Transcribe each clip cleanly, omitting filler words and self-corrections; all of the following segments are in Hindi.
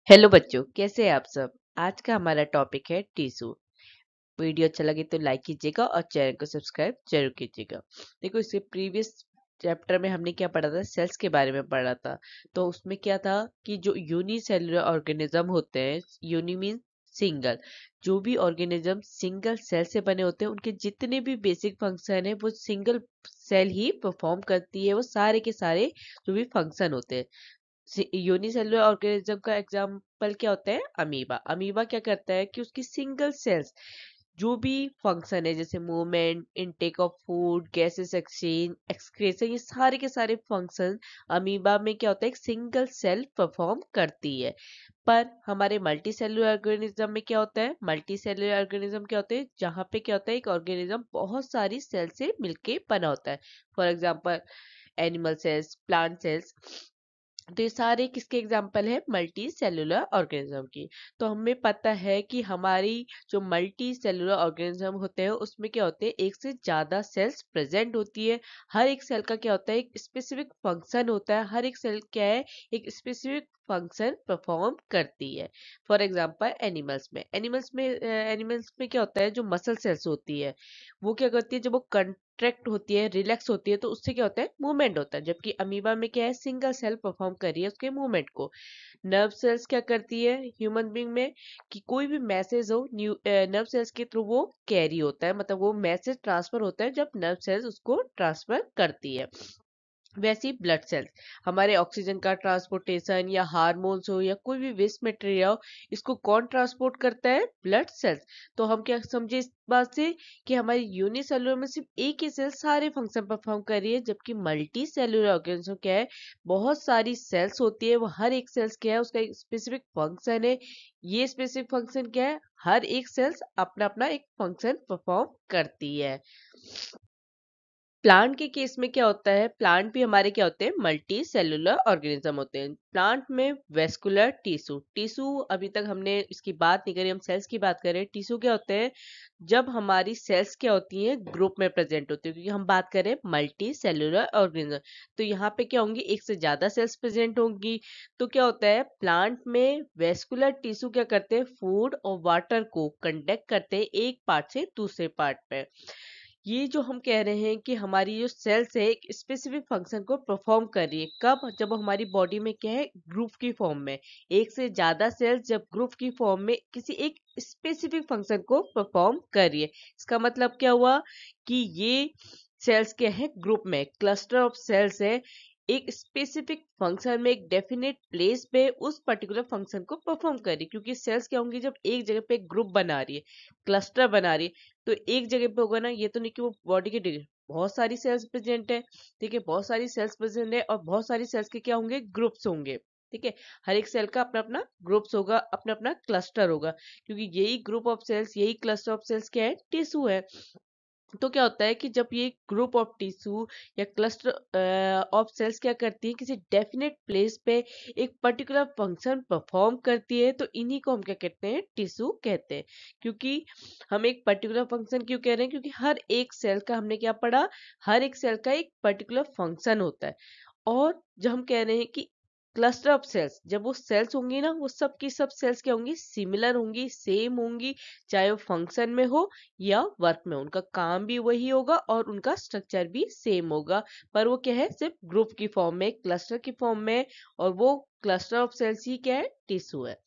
हेलो बच्चों, कैसे हैं आप सब। आज का हमारा टॉपिक है टिश्यू। वीडियो अच्छा लगे तो लाइक कीजिएगा और चैनल को सब्सक्राइब जरूर कीजिएगा। देखो, इसके प्रीवियस चैप्टर में हमने क्या पढ़ा था, सेल्स के बारे में पढ़ा था। तो उसमें क्या था कि जो यूनिसेलुलर ऑर्गेनिज्म होते हैं, यूनि मीन सिंगल, जो भी ऑर्गेनिज्म सिंगल सेल से बने होते हैं उनके जितने भी बेसिक फंक्शन है वो सिंगल सेल ही परफॉर्म करती है। वो सारे के सारे जो भी फंक्शन होते हैं, यूनिसेलुलर ऑर्गेनिज्म का एग्जाम्पल क्या होता है, अमीबा। अमीबा क्या करता है कि उसकी सिंगल सेल्स जो भी फंक्शन है, जैसे movement, intake of food, gases exchange, excretion, ये सारे के सारे फंक्शन अमीबा में क्या होता है, एक सिंगल सेल परफॉर्म करती है। पर हमारे मल्टी सेलुलर ऑर्गेनिज्म में क्या होता है, मल्टी सेलुलर ऑर्गेनिज्म क्या होते हैं, जहाँ पे क्या होता है, एक ऑर्गेनिज्म बहुत सारी सेल से मिलके बना होता है। For example animal cells, plant cells. तो ये सारे किसके एग्जाम्पल है, मल्टी सेलुलर ऑर्गेनिज्म की। तो हमें पता है कि हमारी जो मल्टी सेलुलर ऑर्गेनिज्म होते हैं उसमें क्या होते हैं, एक से ज्यादा सेल्स प्रेजेंट होती है। हर एक सेल का क्या होता है, एक स्पेसिफिक फंक्शन होता है। हर एक सेल क्या है, एक स्पेसिफिक फंक्शन परफॉर्म करती है। फॉर एग्जाम्पल एनिमल्स में क्या होता है, जो मसल सेल्स होती है वो क्या करती है, जब वो कंट्रैक्ट होती है, रिलैक्स होती है, तो उससे क्या होता है, मूवमेंट होता है। जबकि अमीबा में क्या है, सिंगल सेल परफॉर्म कर रही है उसके मूवमेंट को। नर्व सेल्स क्या करती है ह्यूमन बीइंग में, कि कोई भी मैसेज हो नर्व सेल्स के थ्रू वो कैरी होता है, मतलब वो मैसेज ट्रांसफर होता है जब नर्व सेल्स उसको ट्रांसफर करती है। वैसे ही ब्लड सेल्स, हमारे ऑक्सीजन का ट्रांसपोर्टेशन या हार्मोन्स हो या कोई भी वेस्ट मटेरियल हो, इसको कौन ट्रांसपोर्ट करता है, ब्लड सेल्स। तो हम क्या समझे इस बात से कि हमारी यूनिसेलुलर में सिर्फ एक ही सेल सारे फंक्शन परफॉर्म कर रही है, जबकि मल्टी सेलुलर ऑर्गेनिज्म क्या है, बहुत सारी सेल्स होती है। वो हर एक सेल्स क्या है, उसका एक स्पेसिफिक फंक्शन है। ये स्पेसिफिक फंक्शन क्या है, हर एक सेल्स अपना अपना एक फंक्शन परफॉर्म करती है। प्लांट के केस में क्या होता है, प्लांट भी हमारे क्या होते हैं, मल्टी सेलुलर ऑर्गेनिज्म होते हैं। प्लांट में वेस्कुलर टिश्यू, टिश्यू अभी तक हमने इसकी बात नहीं करी, हम सेल्स की बात करें। टिश्यू क्या होते हैं, जब हमारी सेल्स क्या होती हैं, ग्रुप में प्रेजेंट होती है, क्योंकि हम बात करें मल्टी सेलुलर ऑर्गेनिज्म। तो यहाँ पे क्या होंगी, एक से ज्यादा सेल्स प्रेजेंट होंगी। तो क्या होता है, प्लांट में वेस्कुलर टिश्यू क्या करते हैं, फूड और वाटर को कंडक्ट करते हैं एक पार्ट से दूसरे पार्ट पे। ये जो हम कह रहे हैं कि हमारी जो सेल्स है एक स्पेसिफिक फंक्शन को परफॉर्म कर रही है, कब, जब हमारी बॉडी में क्या है, ग्रुप की फॉर्म में। एक से ज्यादा सेल्स जब ग्रुप की फॉर्म में किसी एक स्पेसिफिक फंक्शन को परफॉर्म कर रही है, इसका मतलब क्या हुआ कि ये सेल्स क्या है, ग्रुप में क्लस्टर ऑफ सेल्स है, एक स्पेसिफिक फंक्शन में एक डेफिनेट प्लेस पे उस पर्टिकुलर फंक्शन को परफॉर्म कर रही है। क्योंकि सेल्स क्या होंगी, जब एक जगह पे ग्रुप बना रही है, क्लस्टर बना रही है, तो एक जगह पे होगा ना, ये तो नहीं कि वो बॉडी के बहुत सारी सेल्स प्रेजेंट है। ठीक है, बहुत सारी सेल्स प्रेजेंट है और बहुत सारी सेल्स के क्या होंगे, ग्रुप्स होंगे। ठीक है, हर एक सेल का अपना अपना ग्रुप्स होगा, अपना अपना क्लस्टर होगा, क्योंकि यही ग्रुप ऑफ सेल्स, यही क्लस्टर ऑफ सेल्स क्या है, टिश्यू है। तो क्या होता है कि जब ये ग्रुप ऑफ टिश्यू या क्लस्टर ऑफ सेल्स क्या करती है, किसी डेफिनेट प्लेस पे एक पर्टिकुलर फंक्शन परफॉर्म करती है, तो इन्हीं को हम क्या कहते हैं, टिश्यू कहते हैं। क्योंकि हम एक पर्टिकुलर फंक्शन क्यों कह रहे हैं, क्योंकि हर एक सेल का, हमने क्या पढ़ा, हर एक सेल का एक पर्टिकुलर फंक्शन होता है। और जब हम कह रहे हैं कि क्लस्टर ऑफ सेल्स, जब वो सेल्स होंगी ना, वो सब की सब सेल्स क्या होंगी, सिमिलर होंगी, सेम होंगी, चाहे वो फंक्शन में हो या वर्क में। उनका काम भी वही होगा और उनका स्ट्रक्चर भी सेम होगा, पर वो क्या है, सिर्फ ग्रुप की फॉर्म में, क्लस्टर की फॉर्म में। और वो क्लस्टर ऑफ सेल्स ही क्या है, टिश्यू है।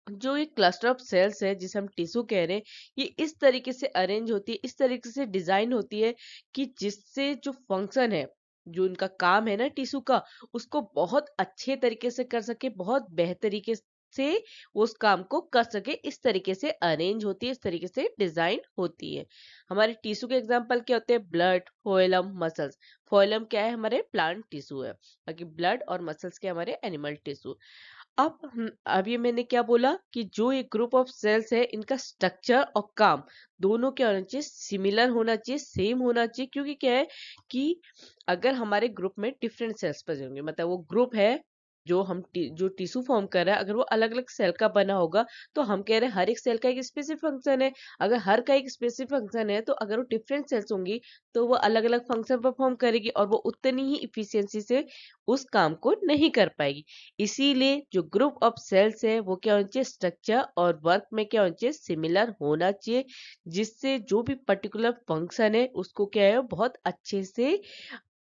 जो ये क्लस्टर ऑफ सेल्स है जिसे हम टिश्यू कह रहे हैं, ये इस तरीके से अरेंज होती है, इस तरीके से डिजाइन होती है कि जिससे जो फंक्शन है, जो इनका काम है ना टिश्यू का, उसको बहुत अच्छे तरीके से कर सके, बहुत बेहतर तरीके से वो उस काम को कर सके। इस तरीके से अरेंज होती है, इस तरीके से डिजाइन होती है। हमारे टिश्यू के एग्जांपल क्या होते हैं, ब्लड, फोइलम, मसल्स। फोइलम क्या है, हमारे प्लांट टिश्यू है, बाकी ब्लड और मसल्स के हमारे एनिमल टिश्यू। अब ये मैंने क्या बोला कि जो ये ग्रुप ऑफ सेल्स है, इनका स्ट्रक्चर और काम दोनों क्या होना चाहिए, सिमिलर होना चाहिए, सेम होना चाहिए। क्योंकि क्या है कि अगर हमारे ग्रुप में डिफरेंट सेल्स प्रेजेंट होंगे, मतलब वो ग्रुप है, जो जो टिश्यू फॉर्म कर रहा है, अगर वो अलग अलग सेल का बना होगा, तो हम कह रहे हैं हर एक सेल का एक स्पेसिफिक फंक्शन है। अगर हर का एक स्पेसिफिक फंक्शन है, तो अगर वो डिफरेंट सेल्स होंगी, तो वो अलग अलग फंक्शन परफॉर्म करेगी और वो उतनी ही इफिशियंसी से उस काम को नहीं कर पाएगी। इसीलिए जो ग्रुप ऑफ सेल्स है वो क्या होना चाहिए, स्ट्रक्चर और वर्क में क्या होना चाहिए, सिमिलर होना चाहिए, जिससे जो भी पर्टिकुलर फंक्शन है उसको क्या है, बहुत अच्छे से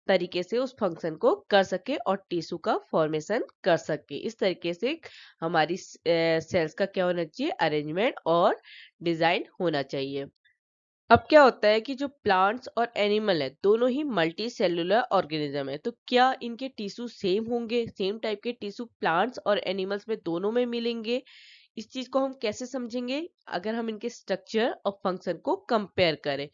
तरीके से उस फंक्शन को कर सके और टिश्यू का फॉर्मेशन कर सके। इस तरीके से हमारी सेल्स का क्या होना चाहिए, अरेंजमेंट और डिजाइन होना चाहिए। अब क्या होता है कि जो प्लांट्स और एनिमल है, दोनों ही मल्टी सेलुलर ऑर्गेनिज्म है, तो क्या इनके टिश्यू सेम होंगे, सेम टाइप के टिश्यू प्लांट्स और एनिमल्स में दोनों में मिलेंगे? इस चीज को हम कैसे समझेंगे, अगर हम इनके स्ट्रक्चर और फंक्शन को कंपेयर करें।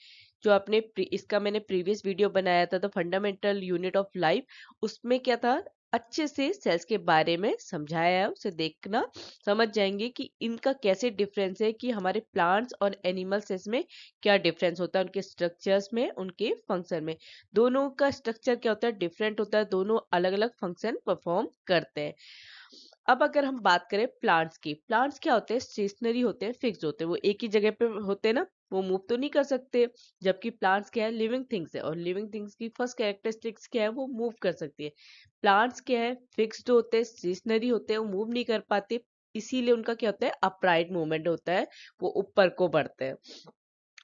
जो आपने इसका मैंने प्रीवियस वीडियो बनाया था, the fundamental unit of life, उसमें क्या था, अच्छे से सेल्स के बारे में समझाया है, उसे देखना समझ जाएंगे कि इनका कैसे डिफरेंस है, कि हमारे प्लांट्स और एनिमल सेल्स में क्या डिफरेंस होता है, उनके स्ट्रक्चर्स में, उनके फंक्शन में। दोनों का स्ट्रक्चर क्या होता है, डिफरेंट होता है, दोनों अलग अलग फंक्शन परफॉर्म करते हैं। अब अगर हम बात करें प्लांट्स की, प्लांट्स क्या होते हैं, स्टेशनरी होते हैं, फिक्स होते हैं, वो एक ही जगह पे होते हैं ना, वो मूव तो नहीं कर सकते। जबकि प्लांट्स क्या है, लिविंग थिंग्स है, और लिविंग थिंग्स की फर्स्ट कैरेक्टरिस्टिक्स क्या है, वो मूव कर सकती है। प्लांट्स क्या है, फिक्स्ड होते हैं, स्टेशनरी होते हैं, वो मूव नहीं कर पाते, इसीलिए उनका क्या होता है, अपराइट मूवमेंट होता है, वो ऊपर को बढ़ते हैं।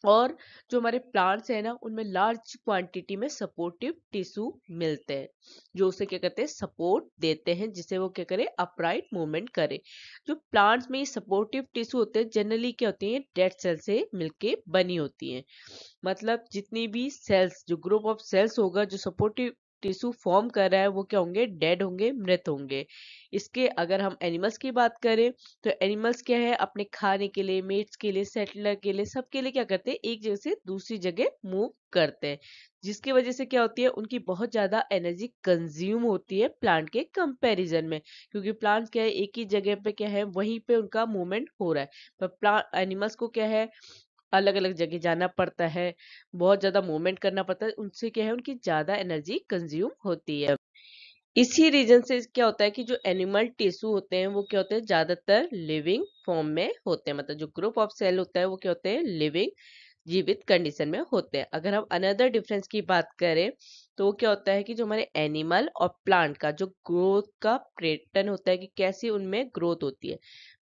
और जो हमारे प्लांट्स है ना, उनमें लार्ज क्वांटिटी में सपोर्टिव टिश्यू मिलते हैं, जो उसे क्या करते हैं, सपोर्ट देते हैं, जिससे वो क्या करे, अपराइट मूवमेंट करे। जो प्लांट्स में सपोर्टिव टिश्यू होते हैं, जनरली क्या होती है, डेड सेल से मिलके बनी होती है। मतलब जितनी भी सेल्स, जो ग्रुप ऑफ सेल्स होगा जो सपोर्टिव टिश्यू फॉर्म कर रहा है, वो क्या होंगे, डेड होंगे, मृत होंगे। इसके अगर हम एनिमल्स की बात करें, तो एनिमल्स क्या है, अपने खाने के लिए, मेट्स के लिए, सेटलर के लिए, सबके लिए क्या करते हैं, एक जगह से दूसरी जगह मूव करते हैं, जिसकी वजह से क्या होती है, उनकी बहुत ज्यादा एनर्जी कंज्यूम होती है प्लांट के कंपैरिजन में, क्योंकि प्लांट क्या है, एक ही जगह पे क्या है, वहीं पे उनका मूवमेंट हो रहा है। पर प्लांट एनिमल्स को क्या है, अलग अलग जगह जाना पड़ता है, बहुत ज्यादा मूवमेंट करना पड़ता है, उनसे क्या है, उनकी ज्यादा एनर्जी कंज्यूम होती है। इसी रीजन से क्या होता है कि जो एनिमल टिश्यू होते हैं, वो क्या होते हैं, ज्यादातर लिविंग फॉर्म में होते हैं, मतलब जो ग्रुप ऑफ सेल होता है वो क्या होते हैं, लिविंग, जीवित कंडीशन में होते हैं। अगर हम अनदर डिफरेंस की बात करें, तो वो क्या होता है कि जो हमारे एनिमल और प्लांट का जो ग्रोथ का पैटर्न होता है, कि कैसी उनमें ग्रोथ होती है।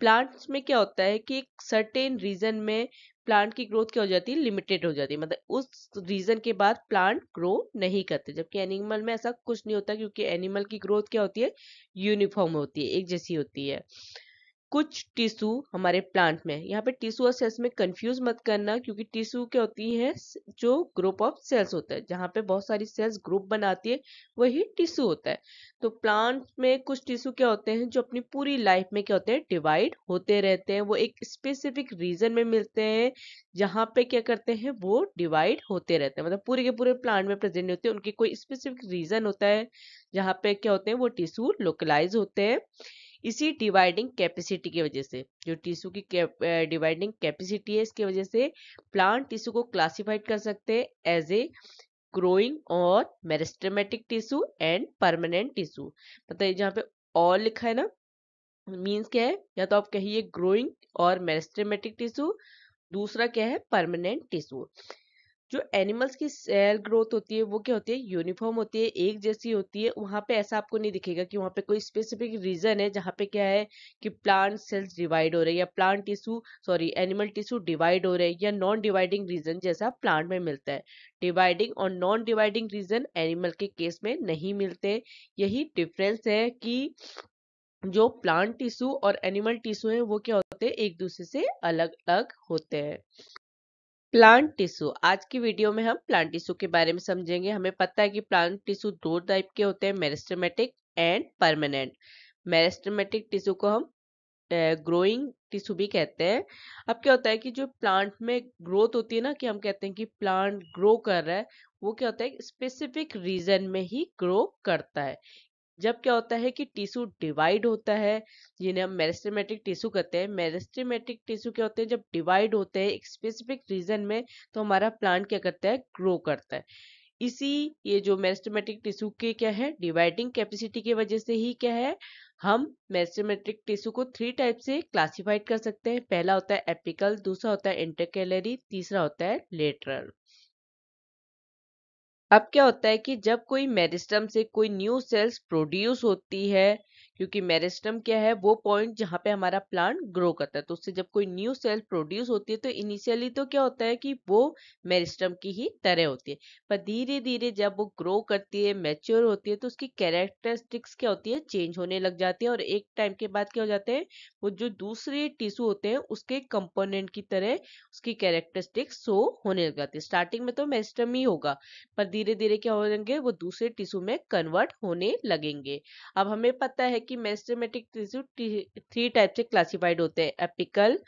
प्लांट्स में क्या होता है कि एक सर्टेन रीजन में प्लांट की ग्रोथ क्या हो जाती है, लिमिटेड हो जाती है, मतलब उस रीजन के बाद प्लांट ग्रो नहीं करते। जबकि एनिमल में ऐसा कुछ नहीं होता, क्योंकि एनिमल की ग्रोथ क्या होती है, यूनिफॉर्म होती है, एक जैसी होती है। कुछ टिश्यू हमारे प्लांट में, यहाँ पे टिश्यू और सेल्स में कंफ्यूज मत करना, क्योंकि टिश्यू क्या होती है, जो ग्रुप ऑफ सेल्स होता है, जहाँ पे बहुत सारी सेल्स ग्रुप बनाती है, वही टिश्यू होता है। तो प्लांट में कुछ टिश्यू क्या होते हैं, जो अपनी पूरी लाइफ में क्या होते हैं, डिवाइड होते रहते हैं, वो एक स्पेसिफिक रीजन में मिलते हैं, जहाँ पे क्या करते हैं, वो डिवाइड होते रहते हैं, मतलब पूरे के पूरे प्लांट में प्रेजेंट होते हैं, उनकी कोई स्पेसिफिक रीजन होता है, जहाँ पे क्या होते हैं, वो टिश्यू लोकलाइज होते हैं। इसी डिवाइडिंग कैपेसिटी की वजह से, जो टिश्यू की डिवाइडिंग कैपेसिटी है, इसकी वजह से प्लांट टिश्यू को क्लासिफाइड कर सकते हैं एज ए ग्रोइंग और meristematic tissue and permanent tissue. मतलब जहाँ पे और लिखा है ना, मीन्स क्या है, या तो आप कहिए ग्रोइंग और मेरिस्टेमेटिक टिश्यू, दूसरा क्या है, परमानेंट टिश्यू। जो एनिमल्स की सेल ग्रोथ होती है, वो क्या होती है, यूनिफॉर्म होती है, एक जैसी होती है। वहां पे ऐसा आपको नहीं दिखेगा कि वहां पे कोई स्पेसिफिक रीजन है जहाँ पे क्या है, कि प्लांट सेल्स डिवाइड हो रहे हैं, या plant tissue, sorry, animal tissue divide हो रहे हैं, या नॉन डिवाइडिंग रीजन जैसा प्लांट में मिलता है। डिवाइडिंग और नॉन डिवाइडिंग रीजन एनिमल के केस में नहीं मिलते। यही डिफरेंस है कि जो प्लांट टिश्यू और एनिमल टिश्यू है, वो क्या होते हैं, एक दूसरे से अलग अलग होते हैं। प्लांट टिश्यू, आज की वीडियो में हम प्लांट टिश्यू के बारे में समझेंगे। हमें पता है कि प्लांट टिश्यू दो टाइप के होते हैं, meristematic and permanent. Meristematic tissue को हम ग्रोइंग टिश्यू भी कहते हैं। अब क्या होता है कि जो प्लांट में ग्रोथ होती है ना, कि हम कहते हैं कि प्लांट ग्रो कर रहा है, वो क्या होता है, स्पेसिफिक रीजन में ही ग्रो करता है। जब क्या होता है कि टिश्यू डिवाइड होता है, जिन्हें हम मेरिस्टेमेटिक टिश्यू कहते हैं, मेरिस्टेमेटिक टिश्यू क्या होते हैं, जब डिवाइड होते हैं एक स्पेसिफिक रीजन में, तो हमारा प्लांट क्या करता है, ग्रो करता है। इसी ये जो मेरिस्टेमेटिक टिश्यू के क्या है, डिवाइडिंग कैपेसिटी की वजह से ही क्या है, हम मेरिस्टेमेटिक टिश्यू को 3 टाइप से क्लासिफाइड कर सकते हैं। पहला होता है एपिकल, दूसरा होता है इंटरकैलरी, तीसरा होता है लेटरल। अब क्या होता है कि जब कोई मेरिस्टम से कोई न्यू सेल्स प्रोड्यूस होती है, क्योंकि मेरिस्टम क्या है, वो पॉइंट जहाँ पे हमारा प्लांट ग्रो करता है, तो उससे जब कोई न्यू सेल प्रोड्यूस होती है तो इनिशियली तो क्या होता है कि वो मेरिस्टम की ही तरह होती है, पर धीरे धीरे जब वो ग्रो करती है, मैच्योर होती है, तो उसकी कैरेक्टरिस्टिक्स क्या होती है, चेंज होने लग जाती है, और एक टाइम के बाद क्या हो जाते हैं, वो जो दूसरे टिश्यू होते हैं उसके कंपोनेंट की तरह उसकी कैरेक्टरिस्टिक्स शो होने लग जाती है। स्टार्टिंग में तो मेरिस्टम ही होगा, पर धीरे धीरे क्या हो जाएंगे, वो दूसरे टिश्यू में कन्वर्ट होने लगेंगे। अब हमें पता है कि मेरिस्टेमेटिक टिश्यू 3 टाइप से क्लासिफाइड होते हैं, एपिकल,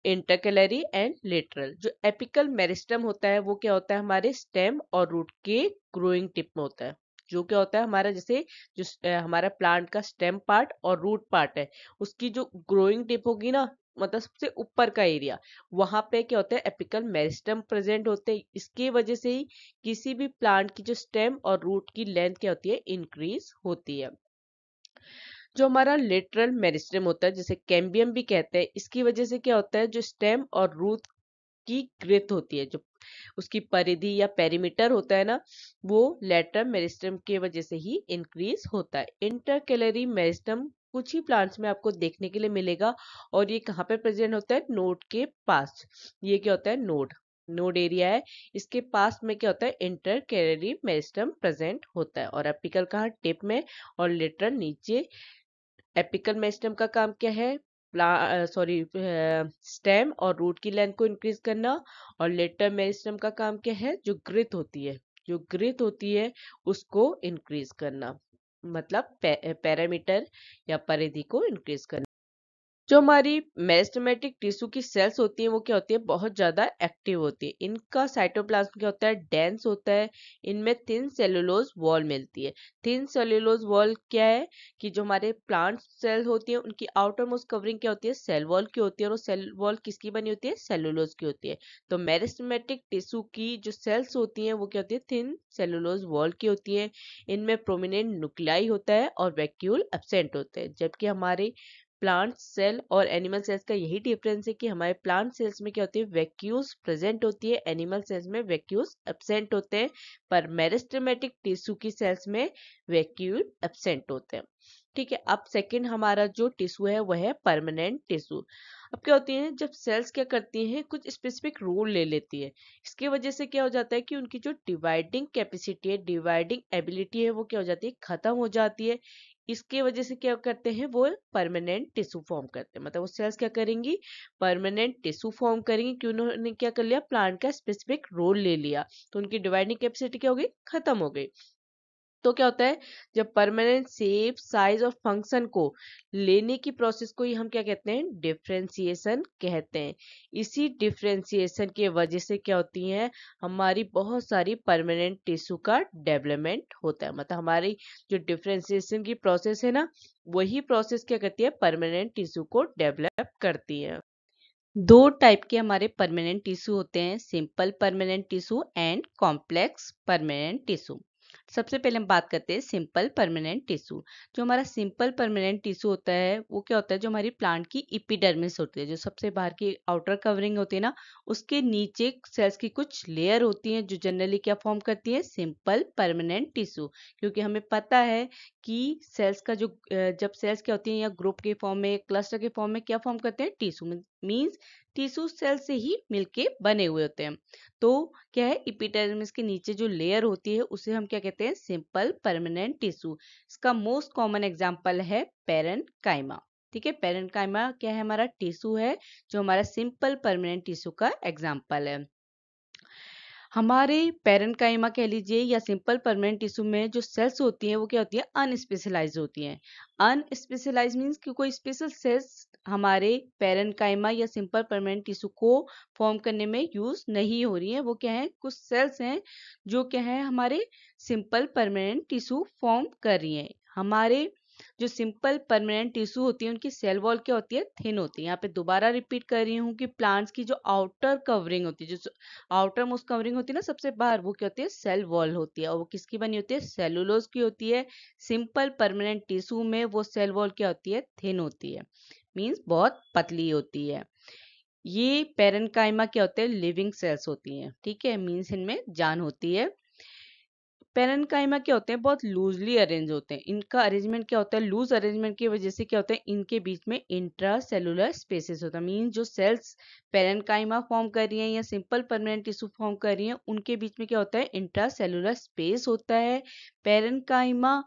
इंटरकैलरी एंड लेटरल। जो एपिकल मेरिस्टम होता है वो क्या होता है, हमारे स्टेम और रूट के ग्रोइंग टिप में होता है। जो क्या होता है हमारा, जैसे जो हमारा प्लांट का स्टेम पार्ट और रूट पार्ट है, उसकी जो ग्रोइंग टिप होगी ना, मतलब सबसे ऊपर का एरिया, वहां पे क्या होता है, एपिकल मेरिस्टम प्रेजेंट होते हैं। इसकी वजह से ही किसी भी प्लांट की जो स्टेम और रूट की लेंथ क्या होती है, इंक्रीज होती है। जो हमारा लेटरल मेरिस्टेम होता है, जिसे कैम्बियम भी कहते हैं, इसकी वजह से क्या होता है, जो स्टेम और रूट की ग्रेथ होती है, जो उसकी परिधि या पेरीमीटर होता है ना, वो लेटरल मेरिस्टेम की वजह से ही इंक्रीज होता है। इंटरकैलरी मेरिस्टेम कुछ ही प्लांट्स में आपको देखने के लिए मिलेगा, और ये कहाँ पे प्रेजेंट होता है, नोड के पास। ये क्या होता है, नोड, नोड एरिया है, इसके पास में क्या होता है, इंटरकैलरी मेरिस्टेम प्रेजेंट होता है। और एपिकल कहाँ, टिप में, और लेटरल नीचे। एपिकल मेरिस्टेम का काम क्या है, स्टेम और रूट की लेंथ को इंक्रीज करना। और लेटर मेरिस्टेम का काम क्या है, जो ग्रिथ होती है, जो ग्रिथ होती है उसको इंक्रीज करना, मतलब पैरामीटर या परिधि को इंक्रीज करना। जो हमारी मेरिस्टेमेटिक टिश्यू की सेल्स होती हैं वो क्या होती है, बहुत ज्यादा एक्टिव होती है। इनका साइटोप्लाज्म क्या होता है, डेंस होता है। इनमें थिन सेलुलोज वॉल मिलती है। थिन सेलुलोज वॉल क्या है, कि जो हमारे प्लांट सेल होती है उनकी आउटर मोस्ट कवरिंग क्या होती है, सेल वॉल की होती है, और वो सेल वॉल किसकी बनी होती है, सेलुलोज की होती है। तो मेरिस्टेमेटिक टिश्यू की जो सेल्स होती हैं वो क्या होती है, थिन सेलुलोज वॉल की होती है। इनमें प्रोमिनेंट न्यूक्लियाई होता है और वैक्यूल एब्सेंट होते हैं। जबकि हमारे प्लांट सेल और एनिमल सेल्स का यही डिफरेंस है कि हमारे प्लांट सेल्स में क्या होती है, वैक्यूल्स प्रेजेंट होती है, एनिमल सेल्स में वैक्यूल्स एब्सेंट होते हैं। पर मेरिस्टेमेटिक टिश्यू की सेल्स में वैक्यूल एब्सेंट होते हैं। ठीक है, अब सेकंड हमारा जो टिश्यू है वह है परमानेंट टिश्यू। अब क्या होती है, जब सेल्स क्या करती हैं, कुछ स्पेसिफिक रोल ले लेती है, इसकी वजह से क्या हो जाता है कि उनकी जो डिवाइडिंग कैपेसिटी है, डिवाइडिंग एबिलिटी है, वो क्या हो जाती है, खत्म हो जाती है। इसके वजह से क्या करते हैं, वो परमानेंट टिश्यू फॉर्म करते हैं। मतलब वो सेल्स क्या करेंगी, परमानेंट टिश्यू फॉर्म करेंगी, क्यों, उन्होंने क्या कर लिया, प्लांट का स्पेसिफिक रोल ले लिया, तो उनकी डिवाइडिंग कैपेसिटी क्या हो गई, खत्म हो गई। तो क्या होता है, जब परमानेंट शेप, साइज और फंक्शन को लेने की प्रोसेस को ही हम क्या कहते हैं, डिफरेंशिएशन कहते हैं। इसी डिफरेंशिएशन की वजह से क्या होती है, हमारी बहुत सारी परमानेंट टिश्यू का डेवलपमेंट होता है। मतलब हमारी जो डिफरेंशिएशन की प्रोसेस है ना, वही प्रोसेस क्या करती है, परमानेंट टिश्यू को डेवलप करती है। दो टाइप के हमारे परमानेंट टिश्यू होते हैं, simple permanent tissue and complex permanent tissue. सबसे पहले हम बात करते हैं सिंपल परमानेंट टिश्यू। जो हमारा सिंपल परमानेंट टिश्यू होता है वो क्या होता है, जो हमारी प्लांट की इपिडर्मिस होती है, जो सबसे बाहर की आउटर कवरिंग होती है ना, उसके नीचे सेल्स की कुछ लेयर होती हैं जो जनरली क्या फॉर्म करती है, सिंपल परमानेंट टिश्यू। क्योंकि हमें पता है कि सेल्स का जो जब सेल्स क्या होती हैं या ग्रुप के फॉर्म में, क्लस्टर के फॉर्म में क्या फॉर्म करते हैं, टिश्यू, मींस टिश्यू सेल से ही मिलके बने हुए होते हैं। तो क्या है, एपिडर्मिस के नीचे जो लेयर होती है उसे हम क्या कहते हैं, सिंपल परमानेंट टिश्यू। इसका मोस्ट कॉमन एग्जांपल है पेरेन्काइमा। ठीक है, पेरेन्काइमा क्या है, हमारा टिश्यू है जो हमारा सिंपल परमानेंट टिश्यू का एग्जांपल है। हमारे पेरेन्काइमा कह लीजिए या सिंपल परमानेंट टिश्यू में जो सेल्स होती हैं वो क्या होती है, अनस्पेशलाइज होती हैं। अनस्पेशलाइज मीन्स कि कोई स्पेशल सेल्स हमारे पेरेन्काइमा या सिंपल परमानेंट टिश्यू को फॉर्म करने में यूज नहीं हो रही है। वो क्या है, कुछ सेल्स हैं जो क्या है, हमारे सिंपल परमानेंट टिश्यू फॉर्म कर रही हैं। हमारे जो सिंपल परमानेंट टिश्यू होती है उनकी सेल वॉल क्या होती है, थिन होती है। यहाँ पे दोबारा रिपीट कर रही हूँ कि प्लांट्स की जो आउटर कवरिंग होती है, जो आउटर मोस्ट कवरिंग होती है ना सबसे बाहर, वो क्या होती है, सेल वॉल होती है। और वो किसकी बनी होती है, सेलुलोज की होती है। सिंपल परमानेंट टिश्यू में वो सेल वॉल क्या होती है, थिन होती है, मीन्स बहुत पतली होती है। ये पेरेन्काइमा क्या होते हैं, लिविंग सेल्स होती हैं, ठीक है, मीन्स इनमें जान होती है। पेरेन्काइमा क्या होते हैं, बहुत लूजली अरेंज होते हैं। इनका अरेंजमेंट क्या होता है, लूज अरेंजमेंट की वजह से क्या होता है, इनके बीच में इंट्रा सेलुलर स्पेसेस होता है। मीन जो सेल्स पेरेन्काइमा फॉर्म कर रही हैं या सिंपल परमानेंट टिश्यू फॉर्म कर रही हैं, उनके बीच में क्या होता है, इंट्रा सेलुलर स्पेस होता है। पेरेन्काइमा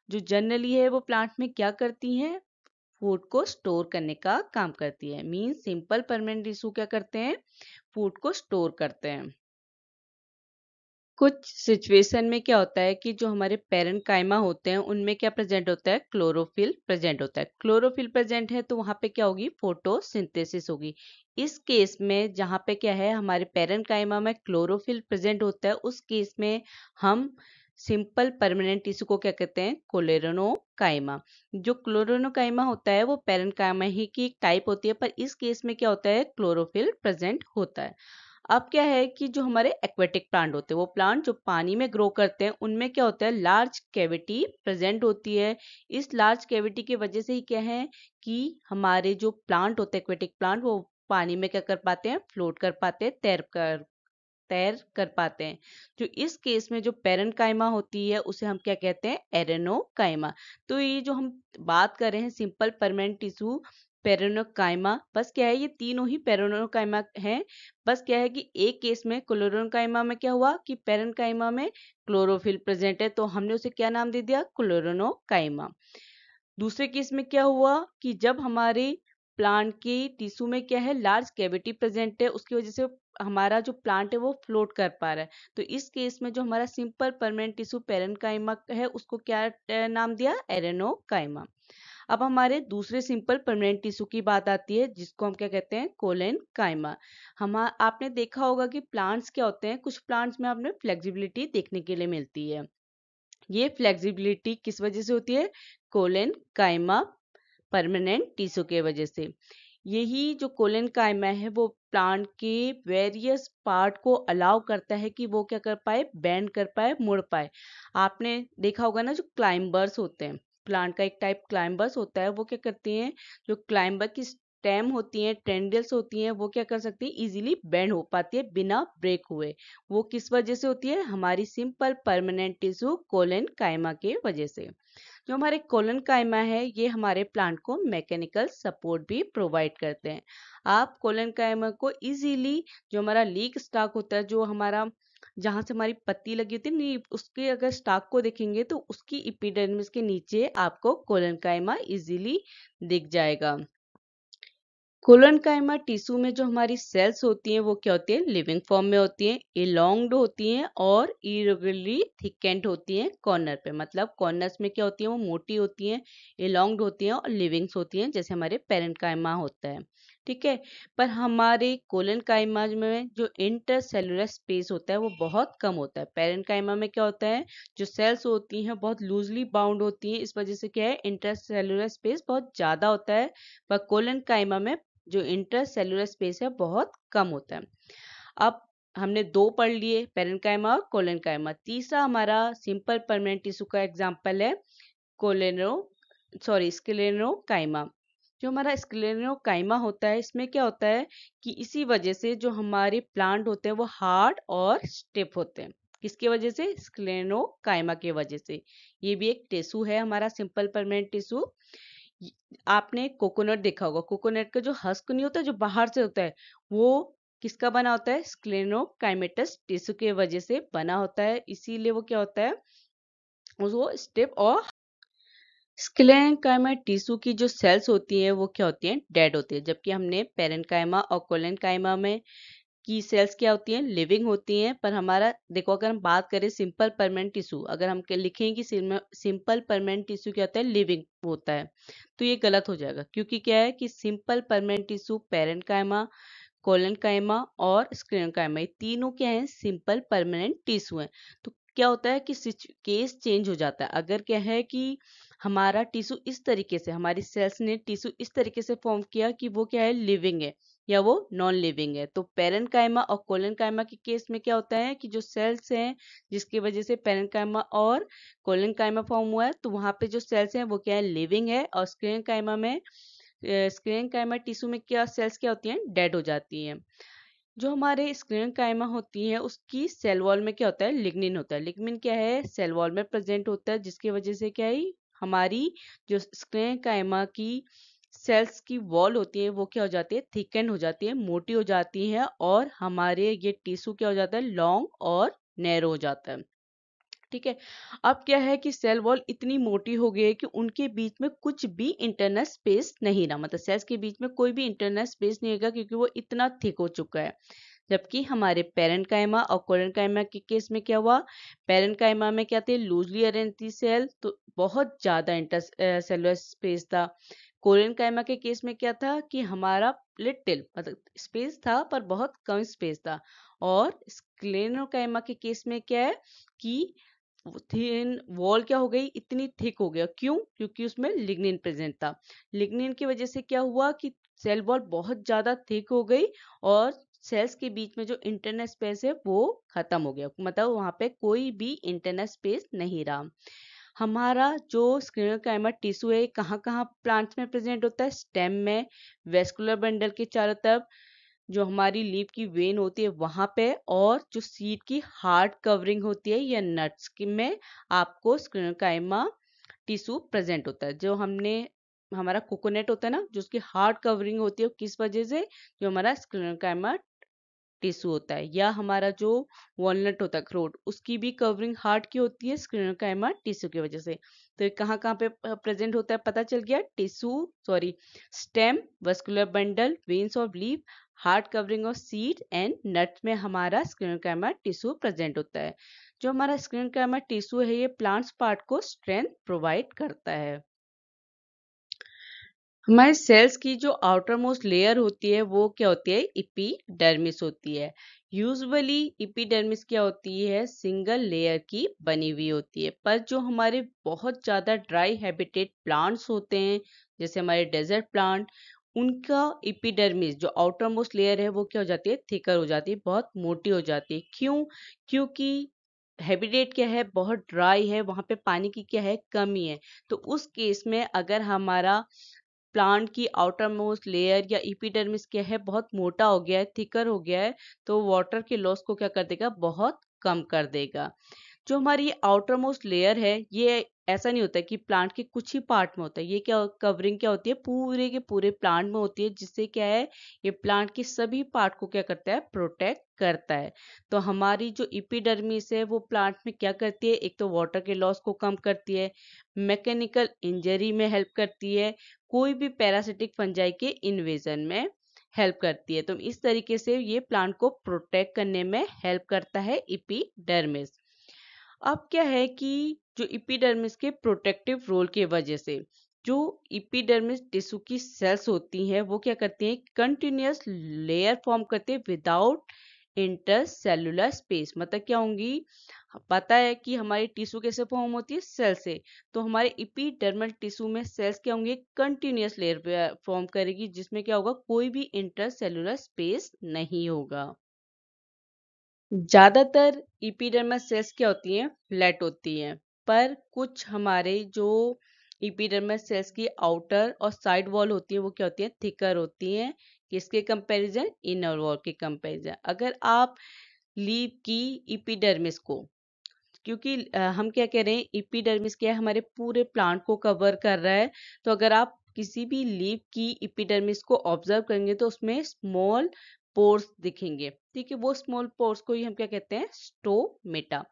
जो जनरली है वो प्लांट में क्या करती हैं, फूड को स्टोर करने का काम करती है। मीन सिंपल परमानेंट टिश्यू क्या करते हैं, फूड को स्टोर करते हैं। कुछ सिचुएशन में क्या होता है कि जो हमारे पेरेन्काइमा होते हैं उनमें क्या प्रेजेंट होता है, क्लोरोफिल प्रेजेंट होता है। क्लोरोफिल प्रेजेंट है तो वहां पे क्या होगी, फोटोसिंथेसिस होगी। इस केस में जहां पे क्या है, हमारे पेरेन्काइमा में क्लोरोफिल प्रेजेंट होता है, उस केस में हम सिंपल परमानेंट टिश्यू को क्या कहते हैं, कोलेरनोकाइमा। जो क्लोरेनोकाइमा होता है वो पेरेन्काइमा ही की एक टाइप होती है, पर इस केस में क्या होता है, क्लोरोफिल प्रेजेंट होता है। अब क्या है कि जो हमारे एक्वेटिक प्लांट होते हैं, वो प्लांट जो पानी में ग्रो करते हैं, उनमें क्या होता है, लार्ज कैविटी प्रेजेंट होती है। इस लार्ज कैविटी की वजह से ही क्या है कि हमारे जो प्लांट होते हैं, एक्वेटिक प्लांट, वो पानी में क्या कर पाते हैं, फ्लोट कर पाते हैं, तैर कर पाते हैं। जो इस केस में जो पेरेन्काइमा होती है उसे हम क्या कहते हैं, एरेनोकाइमा। तो ये जो हम बात कर रहे हैं सिंपल परमानेंट टिश्यू पेरेनोकाइमा, बस क्या है, ये तीनों ही पेरेनोकाइमा हैं। बस क्या है कि एक केस में क्लोरेनोकाइमा में क्या हुआ कि पेरेन्काइमा में क्लोरोफिल प्रेजेंट है, तो हमने उसे क्या नाम दे दिया, क्लोरेनोकाइमा। दूसरे केस में क्या हुआ कि जब हमारे प्लांट के टिश्यू में क्या है, लार्ज कैविटी प्रेजेंट है, उसकी वजह से हमारा जो प्लांट है वो फ्लोट कर पा रहा है। तो इस केस में जो हमारा सिंपल परमानेंट टिश्यू पेरेन्काइमा है, उसको क्या नाम दिया, एरेनोकाइमा। अब हमारे दूसरे सिंपल परमानेंट टिश्यू की बात आती है, जिसको हम क्या कहते हैं, कोलेनकाइमा। हम आपने देखा होगा कि प्लांट्स क्या होते हैं, कुछ प्लांट्स में आपने फ्लेक्सिबिलिटी देखने के लिए मिलती है। ये फ्लेक्सिबिलिटी किस वजह से होती है, कोलेनकाइमा परमानेंट टिश्यू के वजह से। यही जो कोलेनकाइमा है वो प्लांट के वेरियस पार्ट को अलाउ करता है कि वो क्या कर पाए, बेंड कर पाए, मुड़ पाए। आपने देखा होगा ना, जो क्लाइंबर्स होते हैं, प्लांट का एक टाइप क्लाइंबर्स होता है, वो क्या करती हैं, जो क्लाइंबर की स्टेम होती हैं, टेंडल्स होती हैं, वो क्या कर सकती है, इजीली बेंड हो पाती है बिना ब्रेक हुए। वो किस वजह से होती है, हमारी सिंपल परमानेंट टिश्यू कोलेनकाइमा के वजह से। जो हमारे कोलेनकाइमा है, ये हमारे प्लांट को मैकेनिकल सपोर्ट भी प्रोवाइड करते हैं। आप कोलेनकाइमा को इजीली, जो हमारा लीक स्टॉक होता है, जो हमारा जहां से हमारी पत्ती लगी होती है नी, उसके अगर स्टॉक को देखेंगे तो उसकी एपिडर्मिस के नीचे आपको कोलेनकाइमा इजीली दिख जाएगा। कोलेनकाइमा टिश्यू में जो हमारी सेल्स होती हैं वो क्या होती है, लिविंग फॉर्म में होती हैं, इलोंग्ड होती हैं और इरेगुलरली थिकेंड होती हैं कॉर्नर पे। मतलब कॉर्नर्स में क्या होती हैं, वो मोटी होती हैं, इलोंग्ड होती हैं और लिविंग्स होती हैं, जैसे हमारे पेरेन्काइमा होता है, ठीक है। पर हमारे कोलेनकाइमा में जो इंटरसेलुलर स्पेस होता है वो बहुत कम होता है। पेरेन्काइमा में क्या होता है, जो सेल्स होती हैं बहुत लूजली बाउंड होती हैं, इस वजह से क्या है, इंटरसेलुलर स्पेस बहुत ज्यादा होता है। पर कोलेनकाइमा में जो इंटरसेलुलर स्पेस है बहुत कम होता है। अब हमने दो पढ़ लिए, पेरेन्काइमा और कोलेनकाइमा। तीसरा हमारा सिंपल परमानेंट टिश्यू का एग्जांपल है कोलेनो स्क्लेरोकाइमा। जो हमारा स्क्लेरोकाइमा होता है, इसमें क्या होता है कि इसी वजह से जो हमारे प्लांट होते हैं वो हार्ड और स्टिफ होते हैं। किसकी वजह से, स्क्लेरोकाइमा की वजह से। ये भी एक टिश्यू है हमारा सिंपल परमानेंट टिश्यू। आपने कोकोनट देखा होगा, कोकोनट का जो हस्क नहीं होता, जो बाहर से होता है, वो किसका बना होता है, स्क्लेरोकाइमेटस टिश्यू के वजह से बना होता है। इसीलिए वो क्या होता है, वो स्टिफ और स्क्लेरेंकाइमा टिश्यू की जो सेल्स होती हैं वो क्या होती हैं, डेड होती है। जबकि हमने पेरेन्काइमा और कोलेनकाइमा में की सेल्स क्या होती हैं, लिविंग होती हैं। पर हमारा देखो, अगर हम बात करें सिंपल परमानेंट टिश्यू, अगर हम लिखें कि सिंपल परमानेंट टिश्यू क्या होता है, लिविंग होता है, तो ये गलत हो जाएगा। क्योंकि क्या है कि simple permanent tissue parenchyma, collenchyma और स्क्लेरेंकाइमा, ये तीनों क्या है, सिंपल परमानेंट टिश्यू हैं। तो क्या होता है कि केस चेंज हो जाता है। अगर क्या है कि हमारा टिश्यू इस तरीके से, हमारी सेल्स ने टिश्यू इस तरीके से फॉर्म किया कि वो क्या है, लिविंग है या वो नॉन लिविंग है। तो पेरेन्काइमा और कोलेनकाइमा के केस में क्या होता है कि जो सेल्स हैं जिसकी वजह से पेरेन्काइमा और कोलेनकाइमा फॉर्म हुआ है, तो वहां पे जो सेल्स हैं वो क्या है, लिविंग है। और स्क्लेरेनकाइमा में, स्क्लेरेनकाइमा टिश्यू में क्या सेल्स क्या होती हैं, डेड हो जाती हैं। जो हमारे स्क्लेरेनकाइमा होती है उसकी सेल वॉल में क्या होता है, लिग्निन होता है। लिग्निन क्या है, सेल वॉल में प्रेजेंट होता है, जिसकी वजह से क्या है, हमारी जो स्क्लेरेनकाइमा की सेल्स की वॉल होती है वो क्या हो जाती है, थिकन हो जाती है, मोटी हो जाती है, और हमारे ये टिश्यू क्या हो जाता है, लॉन्ग और नैरो हो जाता है। ठीक है। अब क्या है कि सेल वॉल इतनी मोटी हो गई है कि उनके बीच में कुछ भी इंटरनल स्पेस नहीं रहा, मतलब सेल्स के बीच में कोई भी इंटरनल स्पेस नहीं होगा, क्योंकि वो इतना थिक हो चुका है। जबकि हमारे पेरेन्काइमा और कोलेनकाइमा के केस में क्या हुआ, पेरेन्काइमा में क्या थे, लूजली अरेंज थी सेल, तो बहुत ज्यादा इंटर सेलुलर स्पेस था। कोलेनकाइमा के केस में क्या था कि हमारा लिटिल, मतलब स्पेस था पर बहुत कम स्पेस था। और स्क्लेरोकाइमा के केस में क्या है कि थिन वॉल क्या हो गई, इतनी थिक हो गया। क्यों? क्योंकि उसमें लिग्निन प्रेजेंट था। लिग्निन की वजह से क्या हुआ कि सेल वॉल बहुत ज्यादा थिक हो गई, और सेल्स के बीच में जो इंटरनल स्पेस है वो खत्म हो गया, मतलब वहां पे कोई भी इंटरनल स्पेस नहीं रहा। हमारा जो स्क्लेरोकाइमा टिश्यू है कहाँ कहाँ प्लांट्स में प्रेजेंट होता है, स्टेम में, वेस्कुलर बंडल के चारों तरफ, जो हमारी लीफ की वेन होती है वहां पे, और जो सीड की हार्ड कवरिंग होती है या नट्स की में आपको स्क्लेरोकाइमा टिश्यू प्रेजेंट होता है। जो हमने, हमारा कोकोनट होता है ना, जो उसकी हार्ड कवरिंग होती है, वो किस वजह से, जो हमारा स्क्लेरोकाइमा टिश्यू होता है। या हमारा जो वॉलनट होता है, अखरोट, उसकी भी कवरिंग हार्ड की होती है स्क्लेरोकाइमा टिश्यू की वजह से। तो ये कहाँ कहाँ पे प्रेजेंट होता है, पता चल गया। Tissue, sorry, stem, vascular bundle, veins of leaf, hard covering of seed and nut में हमारा स्क्लेरोकाइमा टिश्यू प्रेजेंट होता है। जो हमारा स्क्लेरोकाइमा टिश्यू है ये प्लांट्स पार्ट को स्ट्रेंथ प्रोवाइड करता है। हमारे सेल्स की जो आउटर मोस्ट लेयर होती है वो क्या होती है, इपीडर्मिस होती है। यूजुअली इपीडर्मिस क्या होती है, सिंगल लेयर की बनी हुई होती है। पर जो हमारे बहुत ज्यादा ड्राई हैबिटेट प्लांट्स होते हैं, जैसे हमारे डेजर्ट प्लांट, उनका इपीडर्मिस जो आउटर मोस्ट लेयर है वो क्या हो जाती है, थिकर हो जाती है, बहुत मोटी हो जाती है। क्यों? क्योंकि हैबिटेट क्या है, बहुत ड्राई है, वहां पे पानी की क्या है, कमी है। तो उस केस में अगर हमारा प्लांट की आउटर मोस्ट लेयर या इपिडर्मिस क्या है, बहुत मोटा हो गया है, थिकर हो गया है, तो वाटर के लॉस को क्या कर देगा, बहुत कम कर देगा। जो हमारी आउटर मोस्ट लेयर है ये ऐसा नहीं होता है कि प्लांट के कुछ ही पार्ट में होता है, ये क्या कवरिंग क्या होती है, पूरे के पूरे प्लांट में होती है, जिससे क्या है, ये प्लांट के सभी पार्ट को क्या करता है, प्रोटेक्ट करता है। तो हमारी जो इपिडर्मिस है वो प्लांट में क्या करती है, एक तो वाटर के लॉस को कम करती है, मैकेनिकल इंजरी में हेल्प करती है, कोई भी पैरासिटिक फंजाई के इन्वेजन में हेल्प करती है। तो इस तरीके से ये प्लांट को प्रोटेक्ट करने में हेल्प करता है इपिडर्मिस। अब क्या है कि जो इपिडर्मिस के प्रोटेक्टिव रोल की वजह से जो इपिडर्मिस टिश्यू की सेल्स होती हैं वो क्या करती हैं, कंटिन्यूअस लेयर फॉर्म करते हैं विदाउट इंटरसेलुलर स्पेस। मतलब क्या होंगी, पता है कि हमारी टिश्यू कैसे फॉर्म होती है, सेल से। तो हमारे इपिडर्मल टिश्यू में सेल्स क्या होंगे, कंटिन्यूअस लेयर फॉर्म करेगी, जिसमें क्या होगा, कोई भी इंटरसेलुलर स्पेस नहीं होगा। ज्यादातर इपिडर्मस सेल्स क्या होती हैं, फ्लैट होती हैं। पर कुछ हमारे जो इपिडर्मस सेल्स की आउटर और साइड वॉल होती है वो क्या होती है, थिकर होती हैं। किसके कंपैरिजन, इनर वॉल के कंपैरिजन। अगर आप लीफ की इपिडर्मिस को, क्योंकि हम क्या कह रहे हैं, इपिडर्मिस क्या है, हमारे पूरे प्लांट को कवर कर रहा है। तो अगर आप किसी भी लीफ की इपिडर्मिस को ऑब्जर्व करेंगे तो उसमें स्मॉल पोर्स दिखेंगे। ठीक है, वो स्मॉल पोर्स को ही हम क्या कहते हैं, स्टोमेटा।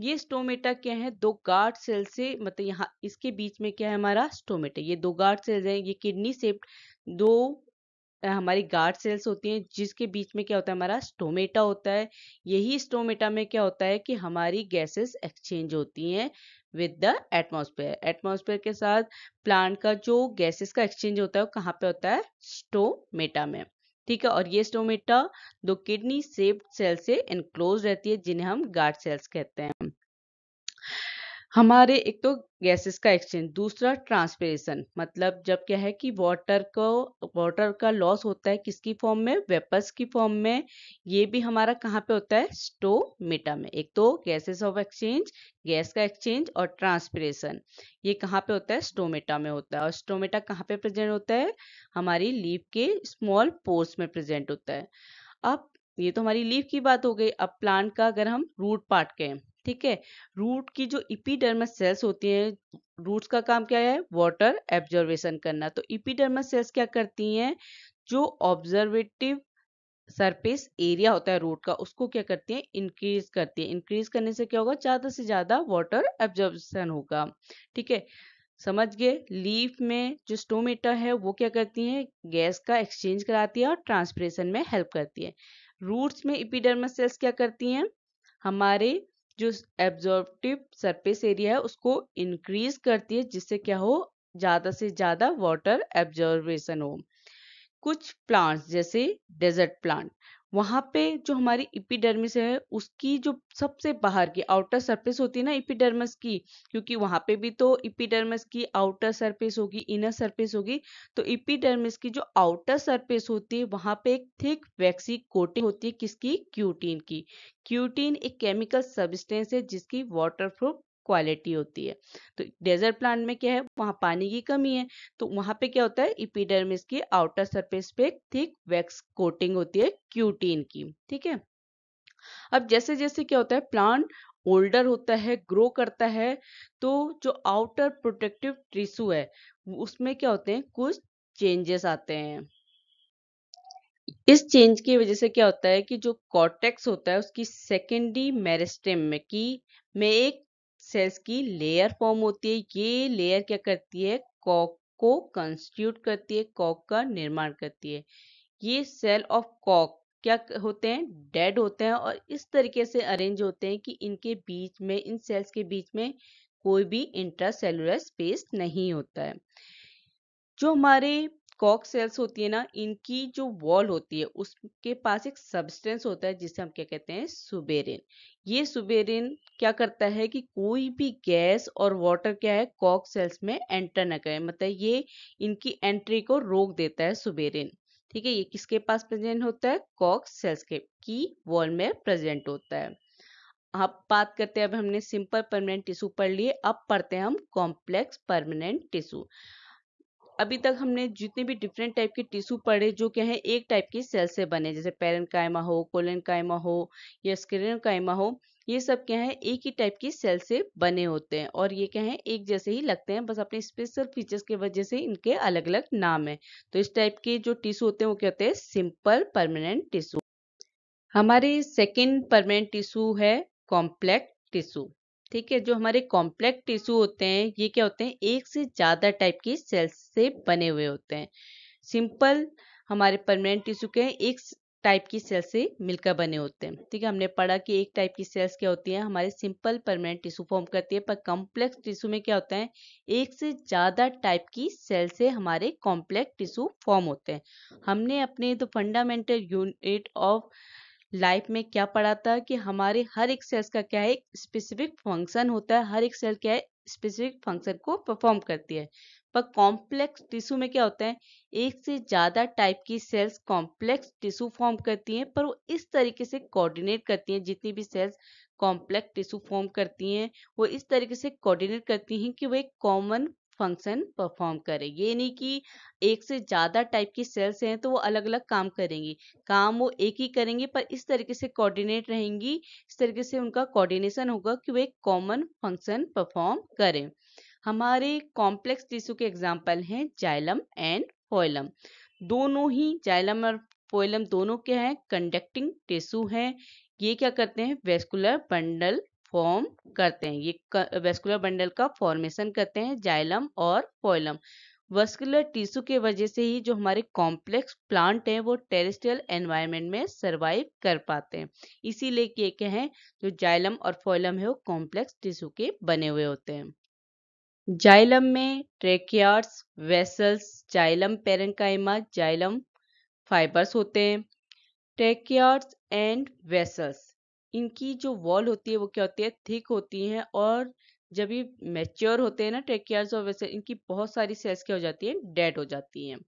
ये स्टोमेटा क्या है, दो गार्ड सेल से, मतलब यहाँ इसके बीच में क्या है, हमारा स्टोमेटा। ये दो गार्ड सेल्स हैं, ये किडनी शेप्ड दो हमारी गार्ड सेल्स होती हैं, जिसके बीच में क्या होता है, हमारा स्टोमेटा होता है। यही स्टोमेटा में क्या होता है कि हमारी गैसेस एक्सचेंज होती हैं विद द एटमॉस्फेयर। एटमॉस्फेयर के साथ प्लांट का जो गैसेस का एक्सचेंज होता है वो कहाँ पे होता है, स्टोमेटा में। ठीक है, और ये स्टोमेटा दो किडनी शेप्ड सेल से एनक्लोज रहती है, जिन्हें हम गार्ड सेल्स कहते हैं। हमारे एक तो गैसेस का एक्सचेंज, दूसरा ट्रांसपिरेशन, मतलब जब क्या है कि वाटर का लॉस होता है किसकी फॉर्म में, वेपर्स की फॉर्म में। ये भी हमारा कहाँ पे होता है, स्टोमेटा में। एक तो गैसेस ऑफ एक्सचेंज, गैस का एक्सचेंज, और ट्रांसपिरेशन, ये कहाँ पे होता है, स्टोमेटा में होता है। और स्टोमेटा कहाँ पे प्रेजेंट होता है, हमारी लीफ के स्मॉल पोर्स में प्रेजेंट होता है। अब ये तो हमारी लीफ की बात हो गई। अब प्लांट का अगर हम रूट पार्ट कहें, ठीक है, रूट की जो इपीडर्मस सेल्स होती हैं, रूट्स का काम क्या है, वाटर एब्जॉर्वेशन करना। तो इपीडर्मस सेल्स क्या करती हैं, जो ऑब्जर्वेटिव सरफेस एरिया होता है रूट का, उसको क्या करती है, इंक्रीज करती है। इंक्रीज करने से क्या होगा, ज्यादा से ज्यादा वाटर एब्जॉर्प्शन होगा। ठीक है, समझ गए। लीफ में जो स्टोमेटा है वो क्या करती है, गैस का एक्सचेंज कराती है और ट्रांसपिरेशन में हेल्प करती है। रूट्स में इपिडर्मस सेल्स क्या करती हैं, हमारे जो एब्जॉर्प्टिव सरफेस एरिया है उसको इंक्रीज करती है, जिससे क्या हो, ज्यादा से ज्यादा वाटर एब्जॉर्वेशन हो। कुछ प्लांट्स जैसे डेजर्ट प्लांट, वहां पे जो हमारी इपिडर्मिस है उसकी जो सबसे बाहर की आउटर सरफेस होती है ना इपिडर्मिस की, क्योंकि वहां पे भी तो इपिडर्मिस की आउटर सरफेस होगी, इनर सरफेस होगी। तो इपिडर्मिस की जो आउटर सरफेस होती है वहां पे एक थिक वैक्सी कोटिंग होती है, किसकी, क्यूटीन की। क्यूटीन एक केमिकल सब्सटेंस है जिसकी वाटरप्रूफ क्वालिटी होती है। तो डेजर्ट प्लांट में क्या है, वहां पानी की कमी है, तो वहां पे क्या होता है, इपिडर्मिस की आउटर सरफेस पे थिक वैक्स कोटिंग होती है क्यूटीन की। ठीक है, अब जैसे जैसे क्या होता है, प्लांट ओल्डर होता है, ग्रो करता है, तो जो आउटर प्रोटेक्टिव टिश्यू है उसमें क्या होते हैं, कुछ चेंजेस आते हैं। इस चेंज की वजह से क्या होता है कि जो कॉर्टेक्स होता है उसकी सेकेंडरी मेरिस्टेम में एक सेल्स की लेयर फॉर्म होती है। ये लेयर क्या करती है, कॉक को कंस्टिट्यूट करती है, कॉक का निर्माण करती है। ये सेल ऑफ कॉक क्या होते हैं, डेड होते हैं, और इस तरीके से अरेंज होते हैं कि इनके बीच में, इन सेल्स के बीच में कोई भी इंट्रासेलुलर स्पेस नहीं होता है। जो हमारे कॉक सेल्स होती है ना, इनकी जो वॉल होती है उसके पास एक सब्सटेंस होता है जिसे हम क्या कहते हैं, सुबेरिन। ये सुबेरिन क्या करता है कि कोई भी गैस और वाटर क्या है, कॉक सेल्स में एंटर न करे, मतलब ये इनकी एंट्री को रोक देता है सुबेरिन। ठीक है, ये किसके पास प्रेजेंट होता है, कॉक सेल्स के की वॉल में प्रेजेंट होता है। अब बात करते हैं, अब हमने सिंपल परमानेंट टिश्यू पढ़ लिए, अब पढ़ते हैं हम कॉम्प्लेक्स परमानेंट टिश्यू। अभी तक हमने जितने भी डिफरेंट टाइप के टिश्यू पढ़े, जो क्या है एक टाइप की सेल से बने, जैसे पेरेन्काइमा हो, कोलेनकाइमा हो या स्क्लेरेनकाइमा हो, ये सब क्या है एक ही टाइप की सेल से बने होते हैं, और ये क्या है एक जैसे ही लगते हैं, बस अपने स्पेशल फीचर्स की वजह से इनके अलग अलग नाम है। तो इस टाइप के जो टिश्यू होते हैं वो क्या होते हैं, सिंपल परमानेंट टिश्यू। हमारे सेकेंड परमानेंट टिश्यू है कॉम्प्लेक्स टिश्यू। ठीक है, जो हमारे कॉम्प्लेक्स टिश्यू होते हैं ये क्या होते हैं, एक से ज्यादा टाइप की सेल्स से बने हुए होते हैं। सिंपल हमारे परमानेंट टिश्यू के एक टाइप की सेल से मिलकर बने होते हैं। ठीक है, हमने पढ़ा कि एक टाइप की सेल्स क्या होती है, हमारे सिंपल परमानेंट टिश्यू फॉर्म करती है, पर कॉम्प्लेक्स टिश्यू में क्या होता है, एक से ज्यादा टाइप की सेल से हमारे कॉम्प्लेक्स टिश्यू फॉर्म होते हैं। हमने अपने the fundamental unit of life में क्या पढ़ा था कि हमारे हर एक सेल्स का क्या है, एक स्पेसिफिक फंक्शन होता है, हर एक सेल क्या है, स्पेसिफिक फंक्शन को परफॉर्म करती है। पर कॉम्प्लेक्स टिश्यू में क्या होता है, एक से ज्यादा टाइप की सेल्स कॉम्प्लेक्स टिश्यू फॉर्म करती हैं, पर वो इस तरीके से कोऑर्डिनेट करती हैं, जितनी भी सेल्स कॉम्प्लेक्स टिश्यू फॉर्म करती हैं वो इस तरीके से कोऑर्डिनेट करती हैं कि वो एक कॉमन फंक्शन परफॉर्म करे। ये नहीं कि एक से ज्यादा टाइप की सेल्स हैं तो वो अलग अलग काम करेंगी, काम वो एक ही करेंगे, पर इस तरीके से कोऑर्डिनेट रहेंगी, इस तरीके से उनका कोऑर्डिनेशन होगा कि वो एक कॉमन फंक्शन परफॉर्म करें। हमारे कॉम्प्लेक्स टिश्यू के एग्जाम्पल हैं जाइलम एंड फोइलम। दोनों ही जाइलम और फोइलम दोनों क्या है, कंडक्टिंग टिश्यू हैं। ये क्या करते हैं, वेस्कुलर बंडल फॉर्म करते हैं, ये वेस्कुलर बंडल का फॉर्मेशन करते हैं जाइलम और फोइलम। वस्कुलर टिश्यू के वजह से ही जो हमारे कॉम्प्लेक्स प्लांट हैं वो टेरेस्ट्रियल एनवायरनमेंट में सरवाइव कर पाते हैं। इसीलिए ये क्या है, जो जाइलम और फोइलम है वो कॉम्प्लेक्स टिश्यू के बने हुए होते हैं। जाइलम में tracheids, vessels, xylem parenchyma, xylem fibres होते हैं। ट्रेकियार्ड्स एंड वेसल्स, इनकी जो वॉल होती है वो क्या होती है, थिक होती है, और जब ये मैच्योर होते हैं ना ट्रेकियाज और वेसल, इनकी बहुत सारी सेल्स क्या हो जाती हैं, डेड हो जाती हैं।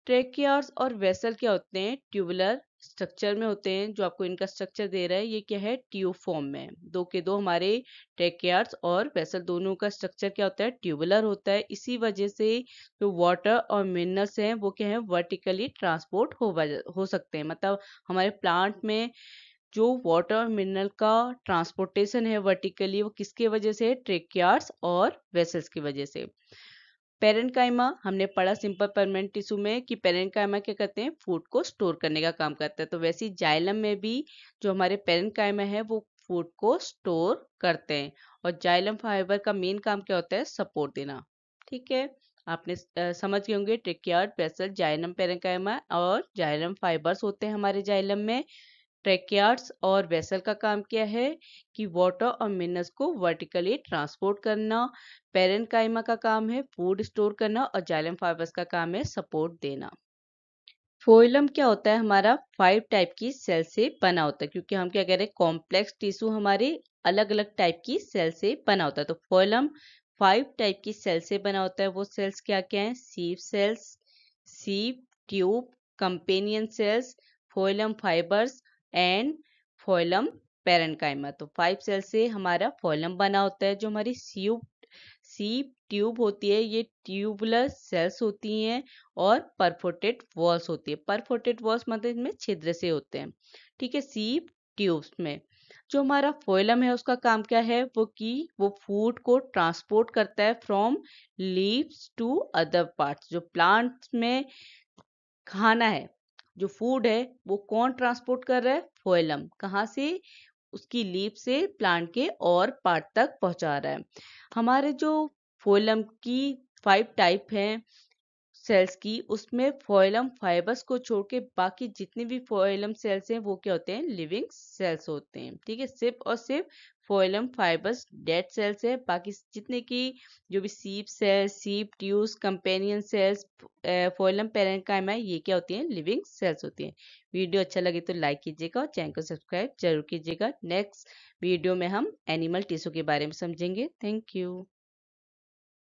ट्रेकियार्स और वेसल क्या होते हैं, ट्यूबुलर स्ट्रक्चर में होते हैं। जो आपको इनका स्ट्रक्चर दे रहा है ये क्या है, ट्यूब फॉर्म में है। दो के दो हमारे ट्रेकियार्स और वेसल दोनों का स्ट्रक्चर क्या होता है, ट्यूबुलर होता है। इसी वजह से जो वाटर और मिनरल्स हैं वो क्या है, वर्टिकली ट्रांसपोर्ट हो सकते हैं। मतलब हमारे प्लांट में जो वाटर और मिनरल का ट्रांसपोर्टेशन है वर्टिकली, वो किसके वजह से है, ट्रेकियार्स और वेसल्स की वजह से। पेरेन्काइमा हमने पढ़ा सिंपल परमानेंट टिश्यू में कि पेरेन्काइमा क्या करते हैं, फूड को स्टोर करने का काम करता है। तो वैसे ही जाइलम में भी जो हमारे पेरेन्काइमा है वो फूड को स्टोर करते हैं। और जाइलम फाइबर का मेन काम क्या होता है, सपोर्ट देना। ठीक है, आपने समझ गए होंगे ट्रेकियार्ड, वेसल, जाइलम, पेरेन्काइमा और जाइलम फाइबर्स होते हैं हमारे जाइलम में। ट्रेकियार्ड्स और वेसल का काम क्या है कि वाटर और मिनरल्स को वर्टिकली ट्रांसपोर्ट करना। पेरेन्काइमा का काम है फूड स्टोर करना और जाइलम फाइबर्स का काम है सपोर्ट देना। फोइलम क्या होता है, हमारा 5 टाइप की सेल से बना होता है, क्योंकि हम क्या कह रहे हैं, कॉम्प्लेक्स टिश्यू हमारे अलग अलग टाइप की सेल से बना होता है। तो फोइलम 5 टाइप की सेल से बना होता है। वो सेल्स क्या क्या हैं, sieve cells, sieve tube, companion cells, phloem fibres and phloem parenchyma. तो 5 सेल से हमारा फोइलम बना होता है। जो हमारी सीप ट्यूब होती है, ये ट्यूबुलर सेल्स होती हैं और परफोरेटेड वॉल्स होती है। परफोरेटेड वॉल्स मतलब इनमें छिद्र से होते हैं। ठीक है, सीप ट्यूब्स में जो हमारा फोइलम है उसका काम क्या है, वो कि वो फूड को ट्रांसपोर्ट करता है from leaves to other parts. जो प्लांट्स में खाना है, जो फूड है, वो कौन ट्रांसपोर्ट कर रहा है, फोइलम। कहाँ से, उसकी लीफ से प्लांट के और पार्ट तक पहुंचा रहा है। हमारे जो फोइलम की 5 टाइप हैं सेल्स की, उसमें फोइलम फाइबर्स को छोड़ के बाकी जितने भी फोइलम सेल्स हैं वो क्या होते हैं, लिविंग सेल्स होते हैं। ठीक है, सिर्फ और सिर्फ फोइलम फाइबर्स डेड सेल्स है। बाकी जितने की जो भी सीप सेल्स, सीप ट्यूब्स, कंपेनियन सेल्स, फोइलम पेरेन्काइमा, ये क्या होती हैं, लिविंग सेल्स होती हैं। वीडियो अच्छा लगे तो लाइक कीजिएगा और चैनल को सब्सक्राइब जरूर कीजिएगा। नेक्स्ट वीडियो में हम एनिमल टिश्यू के बारे में समझेंगे। Thank you.